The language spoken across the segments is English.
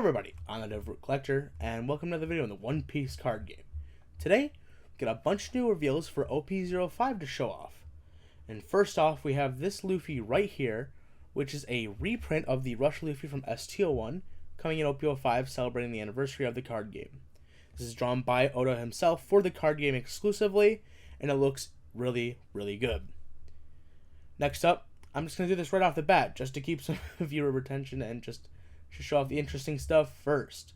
everybody, I'm the Devout Collector, and welcome to another video on the One Piece card game. Today, we got a bunch of new reveals for OP05 to show off. And first off, we have this Luffy right here, which is a reprint of the Rush Luffy from STO1, coming in OP05 celebrating the anniversary of the card game. This is drawn by Oda himself for the card game exclusively, and it looks really, really good. Next up, I'm just going to do this right off the bat, just to keep some viewer retention and just to show off the interesting stuff first.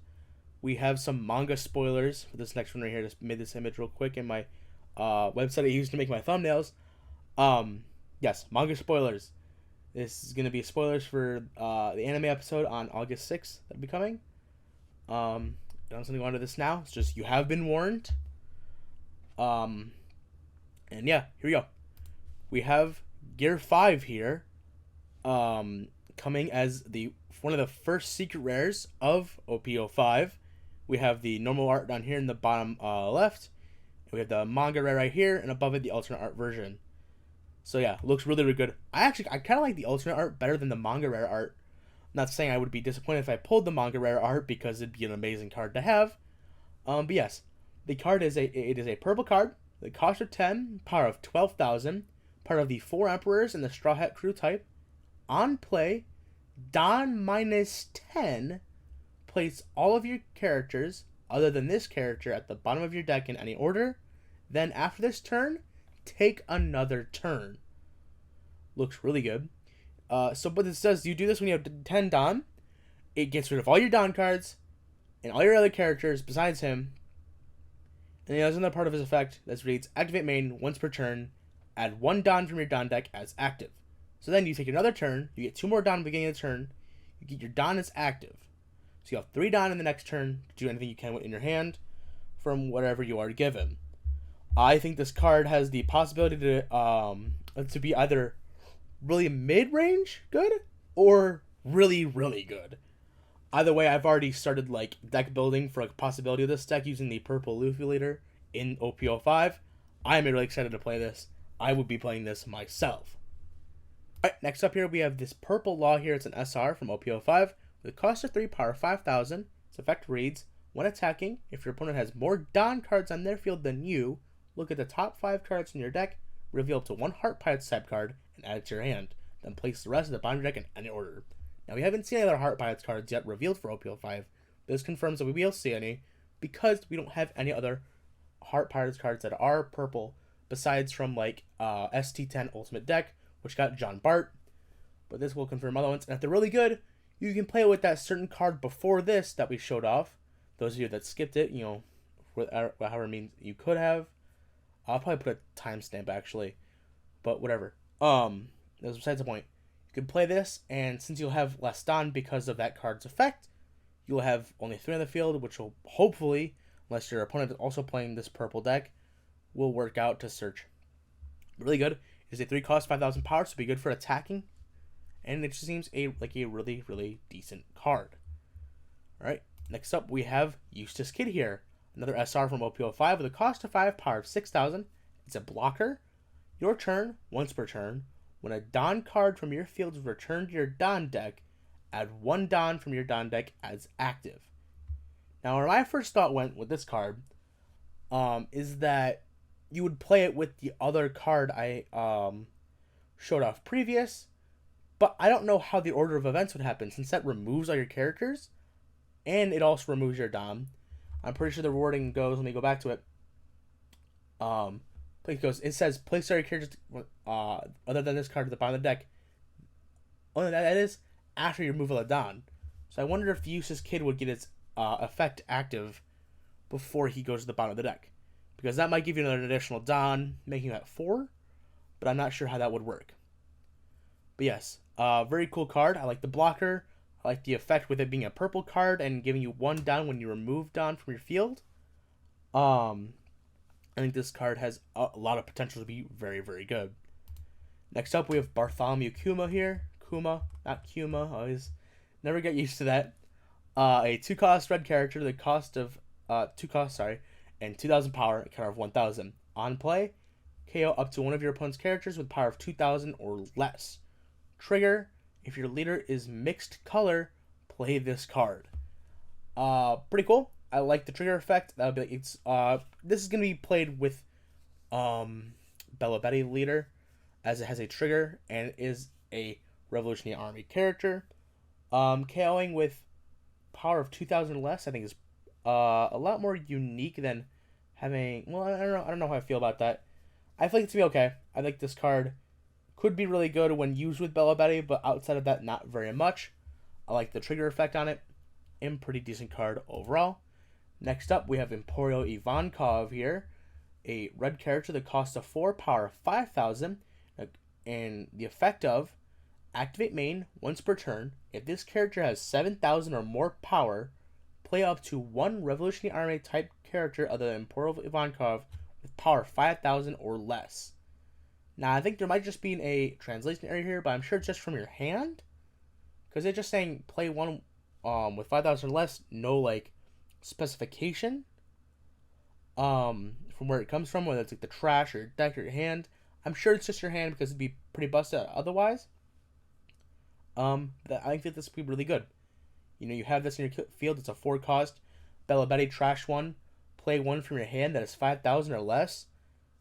We have some manga spoilers for this next one right here. Just made this image real quick in my website I used to make my thumbnails. Yes, manga spoilers. This is going to be spoilers for the anime episode on August 6th that'll be coming. I'm just going to go on to this now. It's just, you have been warned. And yeah, here we go. We have Gear 5 here, coming as one of the first secret rares of OP05. We have the normal art down here in the bottom left. We have the manga rare right here, and above it the alternate art version. So yeah, looks really, really good. I kind of like the alternate art better than the manga rare art. I'm not saying I would be disappointed if I pulled the manga rare art, because it'd be an amazing card to have. But yes, the card is a purple card. The cost of 10, power of 12,000. Part of the 4 Emperors and the Straw Hat Crew type. On play, Don -10. Place all of your characters, other than this character, at the bottom of your deck in any order. Then after this turn, take another turn. Looks really good. So what this does, you do this when you have 10 Don. It gets rid of all your Don cards and all your other characters besides him. And he has another part of his effect that reads, activate main once per turn. Add 1 Don from your Don deck as active. So then you take another turn, you get 2 more Don at the beginning of the turn, you get your Don as active. So you have 3 Don in the next turn to do anything you can in your hand from whatever you are given. I think this card has the possibility to be either really mid-range good or really, really good. Either way, I've already started deck building for a possibility of this deck using the purple Luffy leader in OP05. I am really excited to play this. I would be playing this myself. Alright, next up here we have this purple Law here. It's an SR from OP05 with a cost of 3, power 5,000. Its effect reads, when attacking, if your opponent has more Don cards on their field than you, look at the top 5 cards in your deck, reveal up to 1 Heart Pirates type card, and add it to your hand. Then place the rest of the bottom of your deck in any order. Now we haven't seen any other Heart Pirates cards yet revealed for OP05, but this confirms that we will see any, because we don't have any other Heart Pirates cards that are purple, besides from ST10 Ultimate Deck, which got John Bart. But this will confirm other ones. And if they're really good, you can play with that certain card before this that we showed off. Those of you that skipped it, however means you could have. I'll probably put a timestamp actually. But whatever. That's besides the point. You can play this, and since you'll have less Don because of that card's effect, you'll have only 3 on the field, which will hopefully, unless your opponent is also playing this purple deck, will work out to search. Really good. It's a 3 cost, 5,000 power, so it'll be good for attacking. And it just seems like a really, really decent card. Alright, next up we have Eustace Kid here. Another SR from OP05 with a cost of 5, power of 6,000. It's a blocker. Your turn, once per turn. When a Don card from your field is returned to your Don deck, add 1 Don from your Don deck as active. Now, where my first thought went with this card is that you would play it with the other card I showed off previous, but I don't know how the order of events would happen, since that removes all your characters, and it also removes your Don. I'm pretty sure the wording goes, let me go back to it. It says, place all your characters other than this card at the bottom of the deck. Oh, that is after your removal of Don. So I wonder if Eustace Kid would get its effect active before he goes to the bottom of the deck, because that might give you another additional Don, making that 4, but I'm not sure how that would work. But yes, very cool card. I like the blocker. I like the effect with it being a purple card and giving you 1 Don when you remove Don from your field. I think this card has a lot of potential to be very, very good. Next up, we have Bartholomew Kuma here. Kuma, not Kuma. I always never get used to that. A 2 cost red character, the cost of 2 cost, and 2,000 power, a counter of 1,000. On play, KO up to one of your opponent's characters with power of 2,000 or less. Trigger, if your leader is mixed color, play this card. Pretty cool. I like the trigger effect. That would be this is gonna be played with Bella Betty leader, as it has a trigger and is a Revolutionary Army character. KOing with power of 2,000 less, I think is a lot more unique than having. Well, I don't know. I don't know how I feel about that. I feel like it's gonna be okay. I think this card could be really good when used with Bella Betty, but outside of that, not very much. I like the trigger effect on it. And pretty decent card overall. Next up, we have Emporio Ivankov here, a red character that costs a 4, power of 5,000, and the effect of activate main once per turn. If this character has 7,000 or more power, play up to one Revolutionary Army type character other than Emporio Ivankov with power 5,000 or less. Now, I think there might just be a translation error here, but I'm sure it's just from your hand, because they're just saying play one with 5,000 or less, no like specification from where it comes from, whether it's like the trash or your deck or your hand. I'm sure it's just your hand because it'd be pretty busted otherwise. I think this would be really good. You know, you have this in your field. It's a 4 cost Bella Betty trash one. Play one from your hand that is 5,000 or less.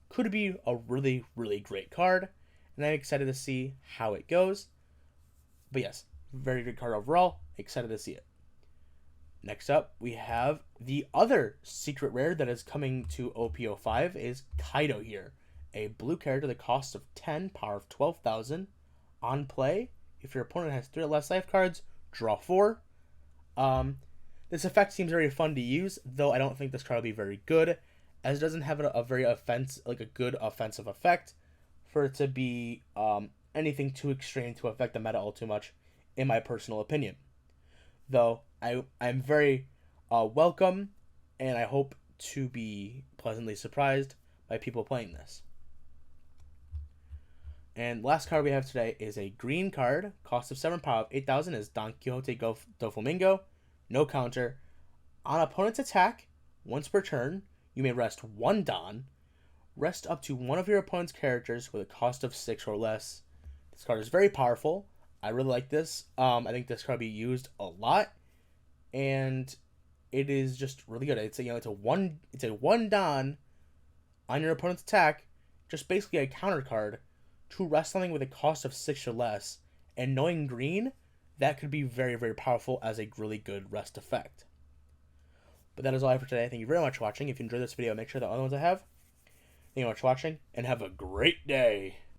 Could be a really, really great card, and I'm excited to see how it goes. But yes, very good card overall. Excited to see it. Next up, we have the other secret rare that is coming to OPO5 is Kaido here. A blue character that costs of 10, power of 12,000. On play, if your opponent has 3 or less life cards, draw 4. This effect seems very fun to use, though I don't think this card will be very good, as it doesn't have a very a good offensive effect for it to be anything too extreme to affect the meta all too much, in my personal opinion. Though I'm very welcome, and I hope to be pleasantly surprised by people playing this. And last card we have today is a green card, cost of 7, power of 8,000, is Don Quixote Doflamingo, no counter. On opponent's attack, once per turn, you may rest 1 Don. Rest up to one of your opponent's characters with a cost of 6 or less. This card is very powerful. I really like this. I think this card will be used a lot, and it is just really good. It's a one Don on your opponent's attack, just basically a counter card to rest something with a cost of 6 or less. And knowing green, that could be very, very powerful as a really good rest effect. But that is all I have for today. Thank you very much for watching. If you enjoyed this video, make sure the other ones I have. Thank you very much for watching, and have a great day.